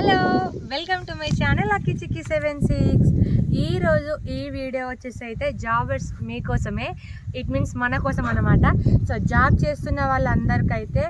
Hello, welcome to my channel అక్కి చిక్కి 76. ఈరోజు ఈ video వచ్చేసి అయితే జాబర్స్ మీకోసమే, ఇట్ మీన్స్ మన కోసం అనమాట. సో జాబ్ చేస్తున్న వాళ్ళందరికైతే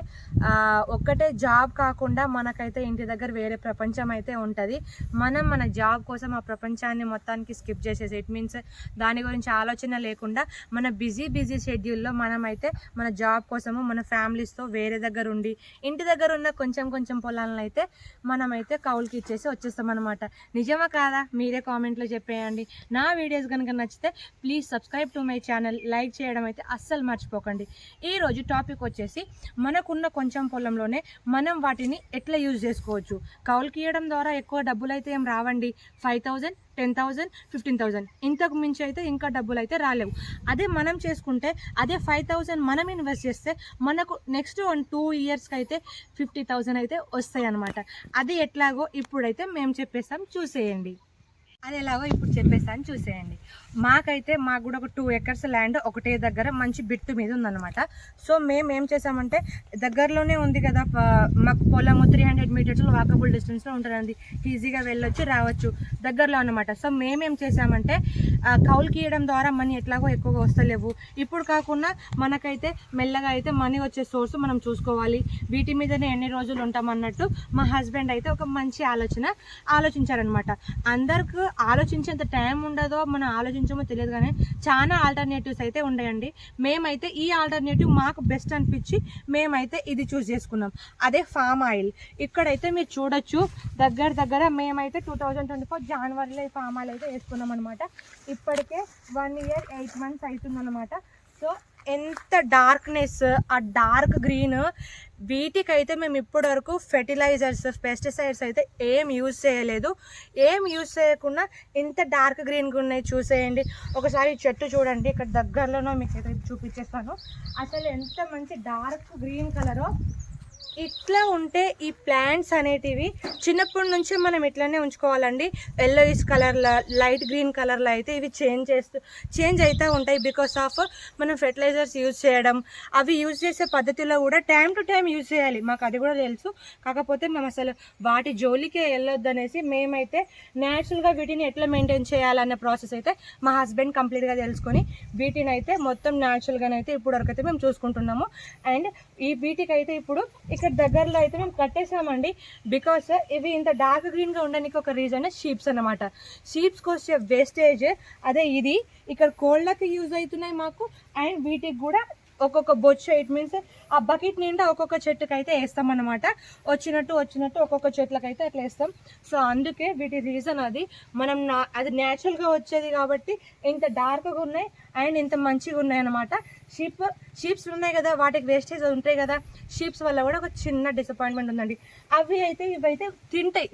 ఒక్కటే జాబ్ కాకుండా మనకైతే ఇంటి దగ్గర వేరే ప్రపంచం అయితే ఉంటుంది. మనం మన జాబ్ కోసం ఆ ప్రపంచాన్ని మొత్తానికి స్కిప్ చేసేసి, ఇట్ మీన్స్ దాని గురించి ఆలోచన లేకుండా మన బిజీ షెడ్యూల్లో మనమైతే మన జాబ్ కోసము మన ఫ్యామిలీస్తో వేరే దగ్గర ఉండి ఇంటి దగ్గర ఉన్న కొంచెం పొలాలను అయితే మనమైతే కౌలుకి ఇచ్చేసి వచ్చేస్తాం అనమాట. నిజమా కాదా? మీరే కామెంట్లో చెప్పేయండి. నా వీడియోస్ కనుక నచ్చితే please subscribe to my channel, like చేయడం అయితే అస్సలు మర్చిపోకండి. ఈరోజు టాపిక్ వచ్చేసి మనకున్న కొంచెం పొలంలోనే మనం వాటిని ఎట్లా యూజ్ చేసుకోవచ్చు. కౌలుకి ఇవ్వడం ద్వారా ఎక్కువ డబ్బులు అయితే ఏం రావండి. 5,000, 10,000, 15,000 ఇంతకు మించి అయితే ఇంకా డబ్బులు అయితే రాలేవు. అదే మనం చేసుకుంటే అదే 5,000 మనం ఇన్వెస్ట్ చేస్తే మనకు నెక్స్ట్ 2 ఇయర్స్కి అయితే 50,000 అయితే వస్తాయి అన్నమాట. అది ఎట్లాగో ఇప్పుడైతే మేము చెప్పేస్తాం, చూసేయండి. అది ఎలాగో ఇప్పుడు చెప్పేస్తాను, చూసేయండి. మాకు కూడా ఒక 2 acres ల్యాండ్ ఒకటే దగ్గర మంచి బిట్టు మీద ఉందన్నమాట. సో మేము ఏం చేసామంటే, దగ్గరలోనే ఉంది కదా మాకు పొలము, 300 meters వాకబుల్ డిస్టెన్స్లో ఉంటుందండి. ఈజీగా వెళ్ళొచ్చు రావచ్చు, దగ్గరలో అనమాట. సో మేమేం చేసామంటే, కౌలుకి ఇవ్వడం ద్వారా మనీ ఎట్లాగో ఎక్కువగా వస్తలేవు. ఇప్పుడు కాకుండా మనకైతే మెల్లగా అయితే మనీ వచ్చే సోర్స్ మనం చూసుకోవాలి. వీటి మీదనే ఎన్ని రోజులు ఉంటామన్నట్టు మా హస్బెండ్ అయితే ఒక మంచి ఆలోచించారనమాట. అందరికి ఆలోచించేంత టైం ఉండదో మనం ఆలోచించమో తెలియదు, కానీ చాలా ఆల్టర్నేటివ్స్ అయితే ఉన్నాయండి. మేమైతే ఈ ఆల్టర్నేటివ్ మాకు బెస్ట్ అనిపించి మేమైతే ఇది చూస్ చేసుకున్నాం. అదే ఫామ్ ఆయిల్. ఇక్కడైతే మీరు చూడొచ్చు, దగ్గర మేమైతే 2024 జనవరిలో ఈ ఫామ్ ఆయిల్ అయితే వేసుకున్నాం అనమాట. ఇప్పటికే 1 year 8 months అవుతుందన్నమాట. సో ఎంత డార్క్నెస్, ఆ డార్క్ గ్రీన్, వీటికైతే మేము ఇప్పటి వరకు ఫెర్టిలైజర్స్, పెస్టిసైడ్స్ అయితే ఏం యూజ్ చేయలేదు. ఏం యూజ్ చేయకుండా ఇంత డార్క్ గ్రీన్గా ఉన్నాయి, చూసేయండి. ఒకసారి చెట్టు చూడండి, ఇక్కడ దగ్గరలోనో మీకు అయితే చూపించేస్తాను. అసలు ఎంత మంచి డార్క్ గ్రీన్ కలరో. ఇట్లా ఉంటే ఈ ప్లాంట్స్ అనేటివి చిన్నప్పటి నుంచే మనం ఇట్లానే ఉంచుకోవాలండి. ఎల్లోయిష్ కలర్లో, లైట్ గ్రీన్ కలర్లో అయితే ఇవి చేంజ్ అవుతూ ఉంటాయి. బికాస్ ఆఫ్ మనం ఫెర్టిలైజర్స్ యూజ్ చేయడం, అవి యూజ్ చేసే పద్ధతిలో కూడా టైం టు టైం యూజ్ చేయాలి. మాకు అది కూడా తెలుసు. కాకపోతే మేము అసలు వాటి జోలికే వెళ్ళొద్దు అనేసి మేమైతే న్యాచురల్గా వీటిని ఎట్లా మెయింటైన్ చేయాలన్న ప్రాసెస్ అయితే మా హస్బెండ్ కంప్లీట్గా తెలుసుకొని వీటిని అయితే మొత్తం న్యాచురల్గానైతే ఇప్పుడు వరకు అయితే మేము చూసుకుంటున్నాము. అండ్ వీటికైతే ఇప్పుడు ఇక్కడ దగ్గరలో అయితే మేము కట్టేసామండి. బికాస్ ఇవి ఇంత డార్క్ గ్రీన్గా ఉండడానికి ఒక రీజన్ షీప్స్ అనమాట. షీప్స్కి వచ్చే వేస్టేజ్ అదే ఇది. ఇక్కడ కోళ్ళకి యూజ్ అవుతున్నాయి మాకు, అండ్ వీటికి కూడా ఒక్కొక్క బొచ్చ, ఇట్ మీన్స్ ఆ బకెట్ నిండా ఒక్కొక్క చెట్టుకి అయితే వేస్తాం అనమాట. వచ్చినట్టు ఒక్కొక్క చెట్లకైతే అట్లా వేస్తాం. సో అందుకే వీటి రీజన్ అది. మనం అది న్యాచురల్గా వచ్చేది కాబట్టి ఇంత డార్క్గా ఉన్నాయి అండ్ ఇంత మంచిగా ఉన్నాయి అనమాట. షీప్స్ ఉన్నాయి కదా, వాటికి వేస్టేజ్ ఉంటాయి కదా. షీప్స్ వల్ల కూడా ఒక చిన్న డిసప్పాయింట్మెంట్ ఉందండి. ఇవైతే తింటాయి.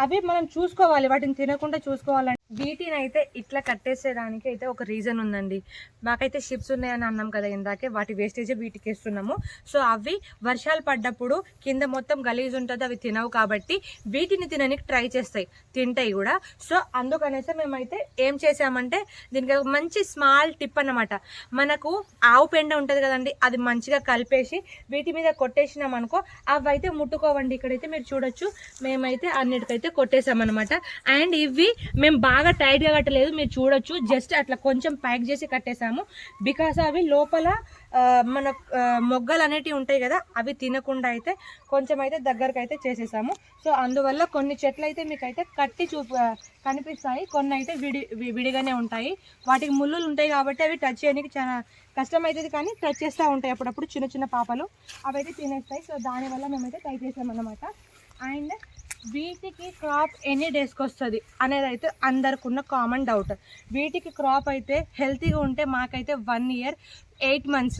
అవి మనం చూసుకోవాలి, వాటిని తినకుండా చూసుకోవాలండి. వీటిని అయితే ఇట్లా కట్టేసేదానికి అయితే ఒక రీజన్ ఉందండి. మాకైతే షిప్స్ ఉన్నాయని అన్నాం కదా ఇందాకే, వాటి వేస్టేజ్ వీటికి వేస్తున్నాము. సో అవి వర్షాలు పడ్డప్పుడు కింద మొత్తం గలీజ్ ఉంటుంది, అవి తినవు కాబట్టి వీటిని తినడానికి ట్రై చేస్తాయి, తింటాయి కూడా. సో అందుకనేసి మేమైతే ఏం చేసామంటే, దీనికి ఒక మంచి స్మాల్ టిప్ అన్నమాట. మనకు ఆవు పెండ ఉంటుంది కదండి, అది మంచిగా కలిపేసి వీటి మీద కొట్టేసినాం అనుకో, అవి అయితే ముట్టుకోవండి. ఇక్కడైతే మీరు చూడొచ్చు, మేమైతే అన్నిటికైతే కొట్టేసామన్నమాట. అండ్ ఇవి మేము బాగా టైట్గా కట్టలేదు, మీరు చూడొచ్చు. జస్ట్ అట్లా కొంచెం ప్యాక్ చేసి కట్టేసాము. బికాస్ అవి లోపల మన మొగ్గలు అనేటివి ఉంటాయి కదా, అవి తినకుండా అయితే కొంచెం అయితే దగ్గరకు అయితే చేసేసాము. సో అందువల్ల కొన్ని చెట్లు అయితే మీకు అయితే కట్టి కనిపిస్తాయి, కొన్ని అయితే విడిగానే ఉంటాయి. వాటికి ముళ్ళులు ఉంటాయి కాబట్టి అవి టచ్ చేయడానికి చాలా కష్టం అవుతుంది, కానీ టచ్ చేస్తూ ఉంటాయి అప్పుడప్పుడు చిన్న పాపలు, అవి అయితే తినేస్తాయి. సో దానివల్ల మేమైతే ట్రై చేసామన్నమాట. అండ్ వీటికి క్రాప్ ఎన్ని డేస్కి వస్తుంది అనేది అయితే అందరికి ఉన్న కామన్ డౌట్. వీటికి క్రాప్ అయితే హెల్తీగా ఉంటే మాకైతే 1 year 8 months,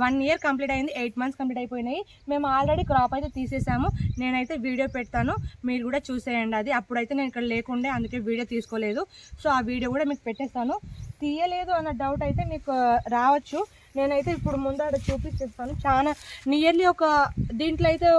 1 year కంప్లీట్ అయింది, 8 months కంప్లీట్ అయిపోయినాయి. మేము ఆల్రెడీ క్రాప్ అయితే తీసేసాము. నేనైతే వీడియో పెడతాను, మీరు కూడా చూసేయండి. అది అప్పుడైతే నేను ఇక్కడ లేకుండే, అందుకే వీడియో తీసుకోలేదు. సో ఆ వీడియో కూడా మీకు పెట్టేస్తాను. తీయలేదు అన్న డౌట్ అయితే మీకు రావచ్చు. నేనైతే ఇప్పుడు ముందు చూపించేస్తాను. చాలా నియర్లీ ఒక దీంట్లో అయితే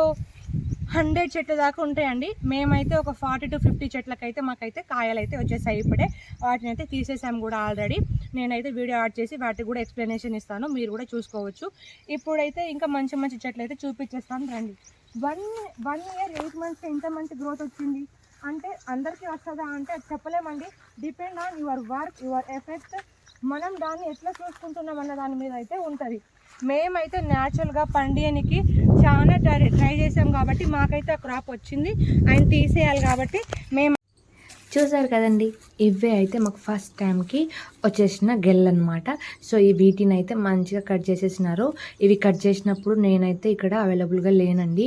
100 చెట్ల దాకా ఉంటాయండి. మేమైతే ఒక 40 to 50 చెట్లకైతే మాకైతే కాయలు అయితే వచ్చేసాయి ఇప్పుడే. వాటిని అయితే తీసేసాము కూడా ఆల్రెడీ. నేనైతే వీడియో యాడ్ చేసి వాటికి కూడా ఎక్స్ప్లెనేషన్ ఇస్తాను, మీరు కూడా చూసుకోవచ్చు. ఇప్పుడైతే ఇంకా మంచి చెట్లు అయితే చూపించేస్తాను రండి. వన్ ఇయర్ 8 months ఇంత మంచి గ్రోత్ వచ్చింది అంటే అందరికీ వస్తుందా అంటే చెప్పలేమండి. Depend on your work, your effect. మనం దాన్ని ఎట్లా చూసుకుంటున్నాం అన్న దాని మీద అయితే ఉంటుంది. మేమైతే న్యాచురల్గా పండియనికి చాలా ట్రై చేసాం కాబట్టి మాకైతే క్రాప్ వచ్చింది. అండ్ తీసేయాలి కాబట్టి మేము చూసారు కదండి. ఇవే అయితే మాకు ఫస్ట్ టైంకి వచ్చేసిన గెల్ అనమాట. సో ఈ వీటిని అయితే మంచిగా కట్ చేసేసినారు. ఇవి కట్ చేసినప్పుడు నేనైతే ఇక్కడ అవైలబుల్గా లేనండి.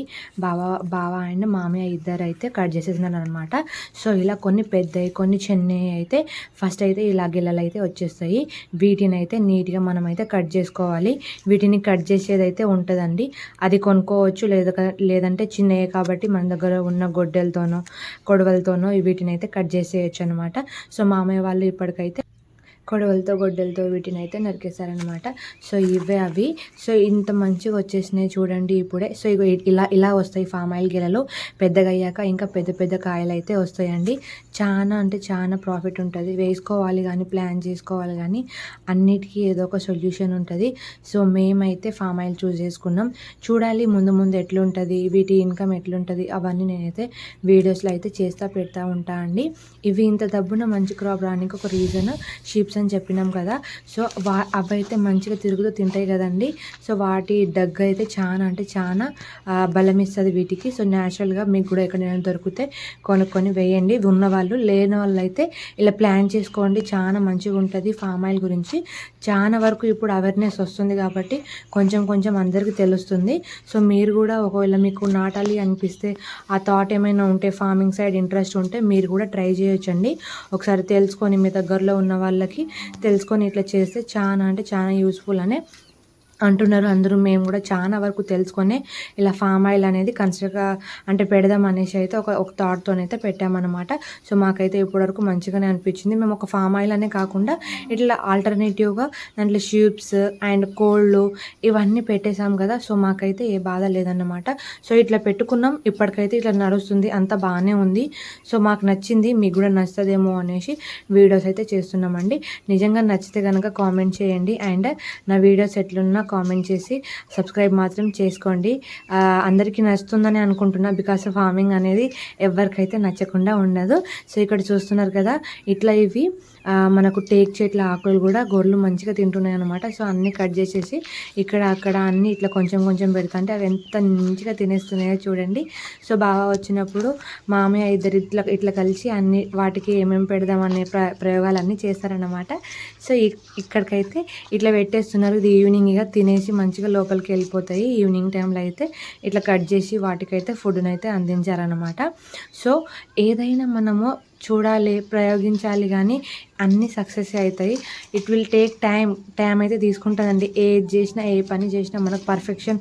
బావ అండ్ మామయ్య ఇద్దరు అయితే కట్ చేసేసినారు అనమాట. సో ఇలా కొన్ని పెద్దవి కొన్ని చిన్నవి అయితే ఫస్ట్ అయితే ఇలా గెల్లలు అయితే వచ్చేస్తాయి. వీటిని అయితే నీట్గా మనం అయితే కట్ చేసుకోవాలి. వీటిని కట్ చేసేది అయితే ఉంటుందండి, అది కొనుక్కోవచ్చు. లేదంటే చిన్నవి కాబట్టి మన దగ్గర ఉన్న గొడ్డలతోనో కొడవలతోనో వీటిని అయితే కట్ చేసేయచ్చు అనమాట. సో మామయ్య వాళ్ళు ఇప్పటికైతే కొడవలతో గొడ్డలతో వీటిని అయితే నరికేశారనమాట. సో ఇవే అవి. సో ఇంత మంచిగా వచ్చేసినాయి చూడండి ఇప్పుడే. సో ఇగో ఇలా వస్తాయి ఫామ్ ఆయిల్ గిలలో. పెద్దగా అయ్యాక ఇంకా పెద్ద పెద్ద కాయలు అయితే వస్తాయండి. చాలా అంటే చాలా ప్రాఫిట్ ఉంటుంది. వేసుకోవాలి కానీ ప్లాన్ చేసుకోవాలి కానీ అన్నిటికీ ఏదో ఒక సొల్యూషన్ ఉంటుంది. సో మేమైతే ఫామ్ ఆయిల్ చూస్ చేసుకున్నాం. చూడాలి ముందు ఎట్లుంటుంది, వీటి ఇన్కమ్ ఎట్లుంటుంది అవన్నీ నేనైతే వీడియోస్లో అయితే పెడతా ఉంటా అండి. ఇవి ఇంత డబ్బున మంచి క్రాప్ రానికి ఒక రీజన్ షీప్స్ అని చెప్పినాం కదా. సో అవైతే మంచిగా తిరుగుతూ తింటాయి కదండి. సో వాటి దగ్గ అయితే చాలా అంటే చాలా బలం ఇస్తుంది వీటికి. సో న్యాచురల్గా మీకు కూడా ఎక్కడైనా దొరికితే కొనుక్కొని వేయండి. ఉన్నవాళ్ళు లేని వాళ్ళు అయితే ఇలా ప్లాన్ చేసుకోండి. చాలా మంచిగా ఉంటుంది ఫామ్ ఆయిల్ గురించి. చాలా వరకు ఇప్పుడు అవేర్నెస్ వస్తుంది కాబట్టి కొంచెం అందరికీ తెలుస్తుంది. సో మీరు కూడా ఒకవేళ మీకు నాటాలి అనిపిస్తే ఆ థాట్ ఏమైనా ఉంటే ఫార్మింగ్ సైడ్ ఇంట్రెస్ట్ ఉంటే మీరు కూడా ట్రై చేయొచ్చండి. ఒకసారి తెలుసుకొని మీ దగ్గరలో ఉన్న వాళ్ళకి తెలుసుకొని ఇట్లా చేస్తే చాలా అంటే చాలా యూస్ఫుల్ అనే అంటున్నారు అందరూ. మేము కూడా చాలా వరకు తెలుసుకొని ఇలా ఫామ్ ఆయిల్ అనేది కన్సిడర్గా అంటే పెడదాం అనేసి అయితే ఒక థాట్తో అయితే పెట్టామన్నమాట. సో మాకైతే ఇప్పటివరకు మంచిగానే అనిపించింది. మేము ఒక ఫామ్ ఆయిల్ అనే కాకుండా ఇట్లా ఆల్టర్నేటివ్గా దాంట్లో షీప్స్ అండ్ కోళ్ళు ఇవన్నీ పెట్టేశాం కదా. సో మాకైతే ఏ బాధ లేదన్నమాట. సో ఇట్లా పెట్టుకున్నాం, ఇప్పటికైతే ఇట్లా నడుస్తుంది, అంత బాగానే ఉంది. సో మాకు నచ్చింది, మీకు కూడా నచ్చుతుందేమో అనేసి వీడియోస్ అయితే చేస్తున్నామండి. నిజంగా నచ్చితే కనుక కామెంట్ చేయండి. అండ్ నా వీడియోస్ ఎట్లున్నా కామెంట్ చేసి సబ్స్క్రైబ్ మాత్రం చేసుకోండి. అందరికీ నచ్చుతుందని అనుకుంటున్నా. బికాస్ ఫార్మింగ్ అనేది ఎవరికైతే నచ్చకుండా ఉండదు. సో ఇక్కడ చూస్తున్నారు కదా ఇట్లా ఇవి మనకు టేక్ చెట్ల ఆకులు కూడా గొర్రెలు మంచిగా తింటున్నాయి అనమాట. సో అన్నీ కట్ చేసేసి ఇక్కడ అక్కడ అన్నీ ఇట్లా కొంచెం పెడతా అంటే అవి ఎంత మంచిగా తినేస్తున్నాయో చూడండి. సో బాగా వచ్చినప్పుడు మామయ్య ఇద్దరు ఇట్లా కలిసి అన్ని వాటికి ఏమేమి పెడదామనే ప్రయోగాలన్నీ చేస్తారన్నమాట. సో ఇక్కడికైతే ఇట్లా పెట్టేస్తున్నారు. ఇది ఈవినింగ్ ఇక తినేసి మంచిగా లోపలికి వెళ్ళిపోతాయి. ఈవినింగ్ టైంలో అయితే ఇట్లా కట్ చేసి వాటికైతే ఫుడ్ని అయితే అందించారనమాట. సో ఏదైనా మనము చూడాలి, ప్రయోగించాలి, కానీ అన్నీ సక్సెస్ అవుతాయి. ఇట్ విల్ టేక్ టైం అయితే తీసుకుంటుందండి. ఏది చేసినా ఏ పని చేసినా మనకు పర్ఫెక్షన్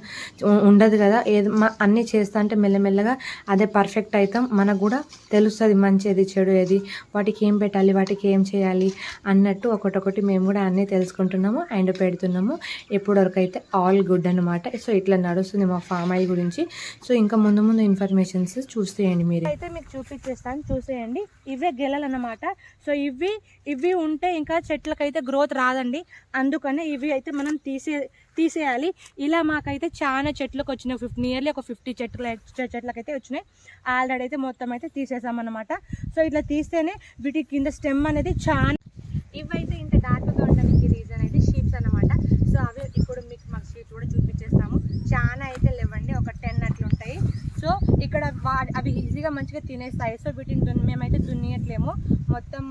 ఉండదు కదా. అన్నీ చేస్తా అంటే మెల్లమెల్లగా అదే పర్ఫెక్ట్ అవుతాం. మనకు కూడా తెలుస్తుంది మంచి ఏది చెడు ఏది, వాటికి ఏం పెట్టాలి, వాటికి ఏం చేయాలి అన్నట్టు ఒకటొకటి మేము కూడా అన్నీ తెలుసుకుంటున్నాము అండ్ పెడుతున్నాము. ఇప్పటివరకు అయితే ఆల్ గుడ్ అనమాట. సో ఇట్లా నడుస్తుంది మా ఫామ్ ఆయిల్ గురించి. సో ఇంకా ముందు ఇన్ఫర్మేషన్స్ చూసేయండి. మీరు అయితే మీకు చూపించేస్తాను, చూసేయండి. ఇవే గెలలు అన్నమాట. సో ఇవి ఉంటే ఇంకా చెట్లకైతే గ్రోత్ రాదండి. అందుకనే ఇవి అయితే మనం తీసేయాలి. ఇలా మాకైతే చాలా చెట్లకు వచ్చినాయి. నియర్లీ ఒక 50 చెట్లకైతే వచ్చినాయి. ఆల్రెడీ అయితే మొత్తం అయితే తీసేసామన్నమాట. సో ఇట్లా తీస్తేనే వీటి కింద స్టెమ్ అనేది చాలా ఇవైతే ఇంత డార్క్గా ఉండడానికి రీజన్ అయితే షీప్స్ అన్నమాట. సో అవి ఇప్పుడు మీకు మాకు షీప్ కూడా చూపించేస్తాము. చాలా అయితే లేవండి, ఒక 10 అట్లా ఉంటాయి. సో ఇక్కడ అవి ఈజీగా మంచిగా తినేస్తాయి. సో వీటిని మేమైతే దున్నియట్లేము, మొత్తం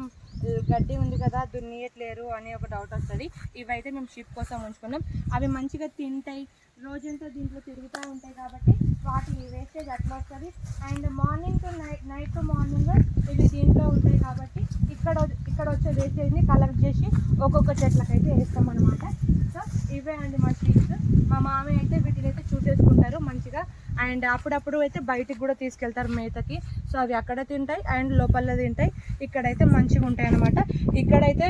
గడ్డి ఉంది కదా దున్నియట్లేరు అని ఒక డౌట్ వస్తుంది. ఇవైతే మేము షీప్ కోసం ఉంచుకున్నాం. అవి మంచిగా తింటాయి, రోజంతా దీంట్లో తిరుగుతూ ఉంటాయి కాబట్టి వాటి వేస్టేజ్ అట్లా వస్తుంది. And morning to night to morning ఇవి దీంట్లో ఉంటాయి కాబట్టి ఇక్కడ వచ్చే వేస్టేజ్ని కలెక్ట్ చేసి ఒక్కొక్క చెట్లకైతే వేస్తాం అనమాట. సో ఇవే అండి మా షీప్స్. మా మామయ్య అయితే వీటిని అయితే చూసేసుకుంటారు మంచిగా. అండ్ అప్పుడప్పుడు అయితే బయటికి కూడా తీసుకెళ్తారు మేతకి. సో అవి అక్కడ తింటాయి అండ్ లోపల తింటాయి. ఇక్కడైతే మంచిగా ఉంటాయి అనమాట. ఇక్కడైతే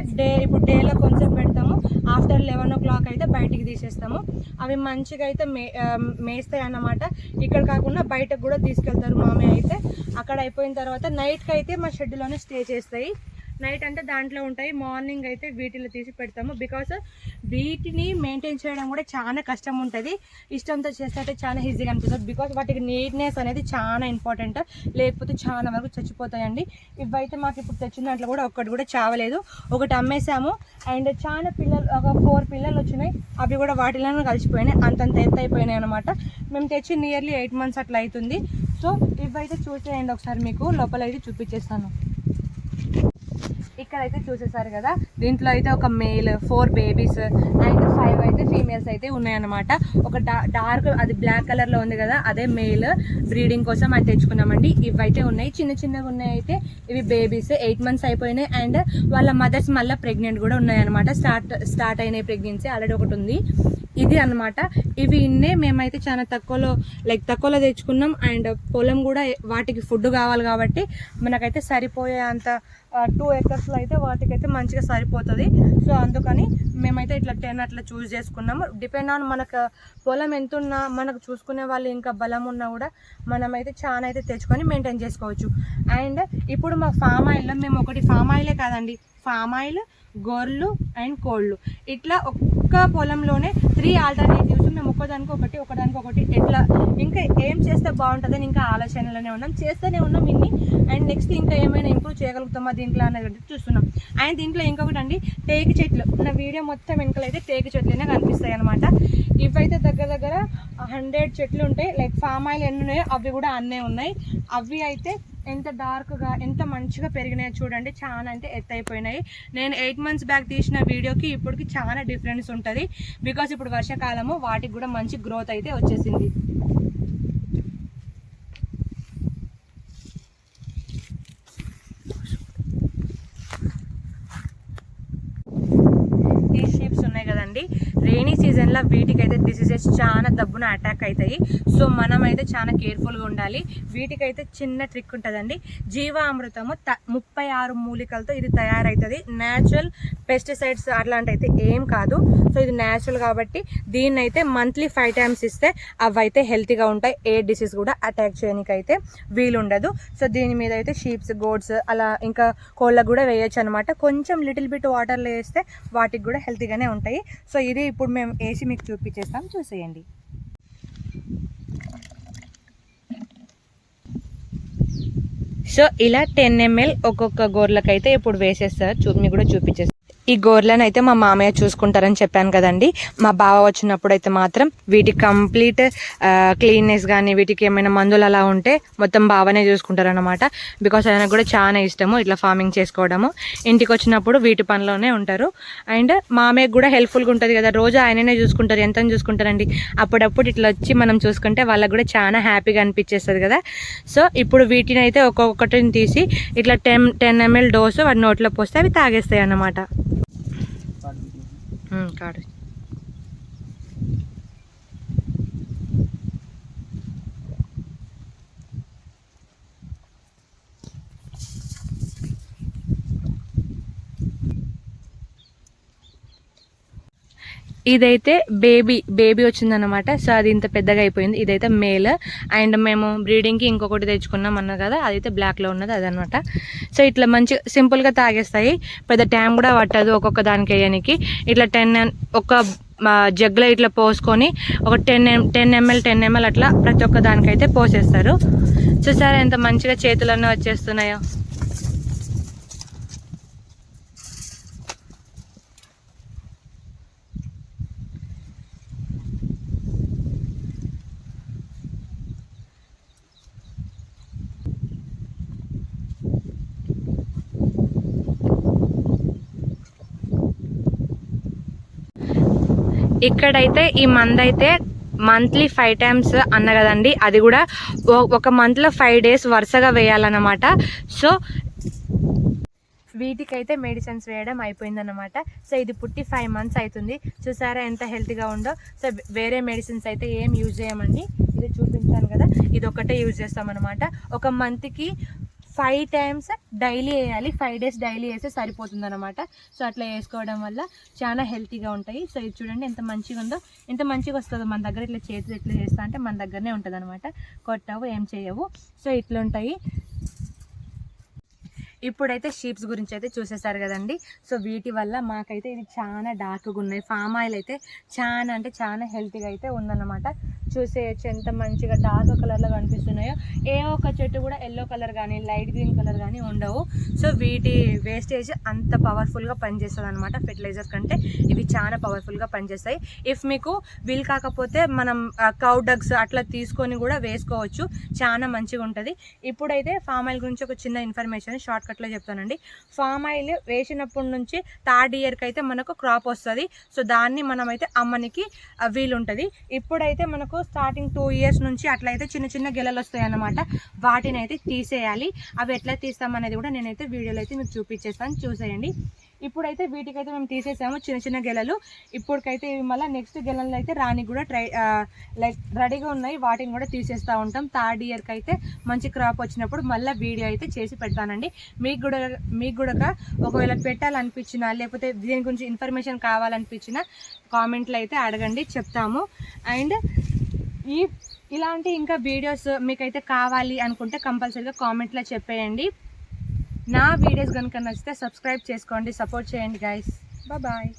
ఇప్పుడు డేలో కొంచెం పెడతాము, ఆఫ్టర్ 11 o'clock అయితే బయటికి తీసేస్తాము. అవి మంచిగా అయితే మేస్తాయి అన్నమాట. ఇక్కడ కాకుండా బయటకు కూడా తీసుకెళ్తారు మామయ్య అయితే. అక్కడ అయిపోయిన తర్వాత నైట్కి అయితే మా షెడ్లోనే స్టే చేస్తాయి. నైట్ అంటే దాంట్లో ఉంటాయి, మార్నింగ్ అయితే వీటిలో తీసి పెడతాము. బికాస్ వీటిని మెయింటైన్ చేయడం కూడా చాలా కష్టం ఉంటుంది. ఇష్టంతో చేస్తే అయితే చాలా ఈజీగా అనిపిస్తుంది. బికాస్ వాటికి నీట్నెస్ అనేది చాలా ఇంపార్టెంట్, లేకపోతే చాలా వరకు చచ్చిపోతాయండి. ఇవైతే మాకు ఇప్పుడు తెచ్చిన దాంట్లో కూడా ఒక్కటి కూడా చావలేదు. ఒకటి అమ్మేసాము. అండ్ చాలా పిల్లలు, ఒక 4 పిల్లలు వచ్చినాయి, అవి కూడా వాటిలోనే కలిసిపోయినాయి, అంతంత ఎత్తు అయిపోయినాయి అనమాట. మేము తెచ్చి నియర్లీ 8 months అట్లా అవుతుంది. సో ఇవైతే చూసేయండి ఒకసారి, మీకు లోపల అయితే చూపించేస్తాను. ఇక్కడైతే చూసేసారు కదా, దీంట్లో అయితే ఒక మేల్ 4 బేబీస్ అండ్ 5 అయితే ఫీమేల్స్ అయితే ఉన్నాయన్నమాట. ఒక డార్క్ అది బ్లాక్ కలర్లో ఉంది కదా, అదే మేల్ బ్రీడింగ్ కోసం అని తెచ్చుకున్నామండి. ఇవైతే ఉన్నాయి, చిన్న చిన్నగా ఉన్నాయి. అయితే ఇవి బేబీస్ 8 months అయిపోయినాయి. అండ్ వాళ్ళ మదర్స్ మళ్ళీ ప్రెగ్నెంట్ కూడా ఉన్నాయన్నమాట. స్టార్ట్ అయినాయి ప్రెగ్నెన్సీ, ఆల్రెడీ ఒకటి ఉంది. ఇది అనమాట. ఇవి ఇన్నే మేమైతే చాలా తక్కువలో తెచ్చుకున్నాం. అండ్ పొలం కూడా వాటికి ఫుడ్ కావాలి కాబట్టి మనకైతే సరిపోయే అంత 2 acres అయితే వాటికైతే మంచిగా సరిపోతుంది. సో అందుకని మేమైతే ఇట్లా 10 అట్లా చూస్ చేసుకున్నాము. డిపెండ్ ఆన్ మనకు పొలం ఎంత ఉన్నా, మనకు చూసుకునే వాళ్ళు ఇంకా బలం ఉన్నా కూడా మనమైతే చాలా అయితే తెచ్చుకొని మెయింటైన్ చేసుకోవచ్చు. అండ్ ఇప్పుడు మా ఫామ్ ఆయిల్లో మేము ఒకటి ఫామ్ ఆయిలే కాదండి, ఫామ్ ఆయిల్, గొర్రెలు అండ్ కోళ్ళు, ఇట్లా ఒక్క పొలంలోనే 3 ఆల్టర్నేటివ్స్. మేము ఒకదానికి ఎట్లా ఇంకా ఏం చేస్తే బాగుంటుందని ఇంకా ఆలోచనలోనే ఉన్నాం, చేస్తూనే ఉన్నాం ఇన్ని. అండ్ నెక్స్ట్ ఇంకా ఏమైనా ఇంప్రూవ్ చేయగలుగుతామా దీంట్లో అనేది చూస్తున్నాం. అండ్ దీంట్లో ఇంకొకటి అండి, టేకు చెట్లు. నా వీడియో మొత్తం వెనకలైతే టేకు చెట్లనే కనిపిస్తాయి అనమాట. ఇవైతే దగ్గర 100 చెట్లు ఉంటాయి. లైక్ ఫామ్ ఆయిల్ ఎన్ని ఉన్నాయో అవి కూడా అన్నే ఉన్నాయి. అవి అయితే ఎంత డార్క్గా ఎంత మంచిగా పెరిగినాయో చూడండి, చాలా అంటే ఎత్తైపోయినాయి. నేను 8 months బ్యాక్ తీసిన వీడియోకి ఇప్పటికి చాలా డిఫరెన్స్ ఉంటుంది. బికాస్ ఇప్పుడు వర్షాకాలము, వాటికి కూడా మంచి గ్రోత్ అయితే వచ్చేసింది. ఈ షీప్స్ ఉన్నాయి కదండి, రెయినీ సీజన్లో వీటికైతే డిసీజెస్ చాలా దబ్బున అటాక్ అవుతాయి. సో మనమైతే చాలా కేర్ఫుల్గా ఉండాలి. వీటికైతే చిన్న ట్రిక్ ఉంటుందండి, జీవామృతము 36 మూలికలతో ఇది తయారవుతుంది. న్యాచురల్ పెస్టిసైడ్స్ అట్లాంటి అయితే ఏం కాదు. సో ఇది న్యాచురల్ కాబట్టి దీన్ని అయితే మంత్లీ 5 times ఇస్తే అవి అయితే హెల్తీగా ఉంటాయి. ఏ డిసీజ్ కూడా అటాక్ చేయడానికి అయితే వీలుండదు. సో దీని మీద అయితే షీప్స్, గోడ్స్ అలా ఇంకా కోళ్ళకు కూడా వేయచ్చు అనమాట. కొంచెం లిటిల్ బిట్ వాటర్లో వేస్తే వాటికి కూడా హెల్తీగానే ఉంటాయి. సో ఇది ఇప్పుడు మేము వేసి మీకు చూపించేస్తాం, చూసేయండి. సో ఇలా 10 ml ఒక్కొక్క గోర్లకైతే ఇప్పుడు వేసేస్తారు. మీకు కూడా చూపించేస్తారు. ఈ గోర్లను అయితే మా మామయ్య చూసుకుంటారని చెప్పాను కదండి. మా బావ వచ్చినప్పుడు అయితే మాత్రం వీటికి కంప్లీట్ క్లీన్నెస్ కానీ వీటికి ఏమైనా మందులు అలా ఉంటే మొత్తం బావనే చూసుకుంటారనమాట. బికాస్ ఆయనకు కూడా చాలా ఇష్టము ఇట్లా ఫార్మింగ్ చేసుకోవడము. ఇంటికి వచ్చినప్పుడు వీటి పనిలోనే ఉంటారు. అండ్ మామయ్యకు కూడా హెల్ప్ఫుల్గా ఉంటుంది కదా, రోజు ఆయననే చూసుకుంటారు. ఎంత చూసుకుంటారండి, అప్పుడప్పుడు ఇట్లా వచ్చి మనం చూసుకుంటే వాళ్ళకు కూడా చాలా హ్యాపీగా అనిపించేస్తుంది కదా. సో ఇప్పుడు వీటిని అయితే ఒక్కొక్కటిని తీసి ఇట్లా 10 ml డోసు వాటి నోట్లో పోస్తే అవి తాగేస్తాయి అన్నమాట. కాడు ఇదైతే బేబీ వచ్చిందనమాట. సో అది ఇంత పెద్దగా అయిపోయింది. ఇదైతే మేల్. అండ్ మేము బ్రీడింగ్కి ఇంకొకటి తెచ్చుకున్నాం అన్నా కదా, అదైతే బ్లాక్లో ఉన్నది అదనమాట. సో ఇట్లా మంచి సింపుల్గా తాగేస్తాయి, పెద్ద టైం కూడా పట్టదు ఒక్కొక్క దానికి వేయడానికి. ఇట్లా 10 ఒక జగ్లో ఇట్లా పోసుకొని ఒక 10 ml అట్లా ప్రతి ఒక్క దానికైతే పోసేస్తారు. చూసారా ఎంత మంచిగా చేతులన్నీ వచ్చేస్తున్నాయో. ఇక్కడైతే ఈ మందైతే మంత్లీ 5 times అన్న కదండి, అది కూడా ఒక మంత్లో 5 days వరుసగా వేయాలన్నమాట. సో వీటికైతే మెడిసిన్స్ వేయడం అయిపోయిందన్నమాట. సో ఇది పుట్టి 5 months అవుతుంది. చూసారా ఎంత హెల్తీగా ఉందో. సో వేరే మెడిసిన్స్ అయితే ఏం యూజ్ చేయమండి, ఇది చూపించాను కదా, ఇది ఒకటే యూజ్ చేస్తామన్నమాట. ఒక మంత్కి 5 times డైలీ వేయాలి. 5 days డైలీ వేస్తే సరిపోతుంది అనమాట. సో అట్లా వేసుకోవడం వల్ల చాలా హెల్తీగా ఉంటాయి. సో ఇది చూడండి ఎంత మంచిగా ఉందో, ఎంత మంచిగా వస్తుందో. మన దగ్గర ఇట్లా చేతులు ఎట్లా చేస్తా అంటే మన దగ్గరనే ఉంటుంది అనమాట, కొట్టవు ఏం చేయవు. సో ఇట్లా ఉంటాయి. ఇప్పుడైతే షీప్స్ గురించి అయితే చూసేసారు కదండి. సో వీటి వల్ల మాకైతే ఇది చాలా డార్క్గా ఉన్నాయి. ఫామ్ ఆయిల్ అయితే చాలా అంటే చాలా హెల్తీగా అయితే ఉందన్నమాట. చూసేయచ్చు ఎంత మంచిగా డార్క్ కలర్లో కనిపిస్తున్నాయో. ఏ ఒక్క చెట్టు కూడా ఎల్లో కలర్ కానీ లైట్ గ్రీన్ కలర్ కానీ ఉండవు. సో వీటి వేస్టేజ్ అంత పవర్ఫుల్గా పనిచేస్తుంది అనమాట. ఫెర్టిలైజర్ కంటే ఇవి చాలా పవర్ఫుల్గా పనిచేస్తాయి. ఇఫ్ మీకు వీలు కాకపోతే మనం కౌ డగ్స్ అట్లా తీసుకొని కూడా వేసుకోవచ్చు, చాలా మంచిగా ఉంటుంది. ఇప్పుడైతే ఫామ్ ఆయిల్ గురించి ఒక చిన్న ఇన్ఫర్మేషన్ షార్ట్ కట్లో చెప్తానండి. ఫామ్ ఆయిల్ వేసినప్పటి నుంచి థర్డ్ ఇయర్కి అయితే మనకు క్రాప్ వస్తుంది. సో దాన్ని మనమైతే అమ్మనికి వీలుంటుంది. ఇప్పుడైతే మనకు స్టార్టింగ్ 2 years నుంచి అట్లయితే చిన్న చిన్న గెలలు వస్తాయి అన్నమాట. వాటిని అయితే తీసేయాలి. అవి ఎట్లా తీస్తామనేది కూడా నేనైతే వీడియోలో అయితే మీకు చూపించేస్తాను, చూసేయండి. ఇప్పుడైతే వీటికైతే మేము తీసేసాము చిన్న చిన్న గెలలు. ఇప్పటికైతే ఇవి మళ్ళీ నెక్స్ట్ గెలలు అయితే రానికి కూడా లైక్ రెడీగా ఉన్నాయి. వాటిని కూడా తీసేస్తూ ఉంటాం. థర్డ్ ఇయర్కి అయితే మంచి క్రాప్ వచ్చినప్పుడు మళ్ళీ వీడియో అయితే చేసి పెడతానండి. మీకు కూడా ఒకవేళ పెట్టాలనిపించినా లేకపోతే దీని గురించి ఇన్ఫర్మేషన్ కావాలనిపించినా కామెంట్లో అయితే అడగండి, చెప్తాము. అండ్ ఇలాంటి ఇంకా వీడియోస్ మీకైతే కావాలి అనుకుంటే కంపల్సరీగా కామెంట్లో చెప్పేయండి. నా వీడియోస్ కనుక నచ్చితే సబ్స్క్రైబ్ చేసుకోండి, సపోర్ట్ చేయండి గైస్. బాయ్.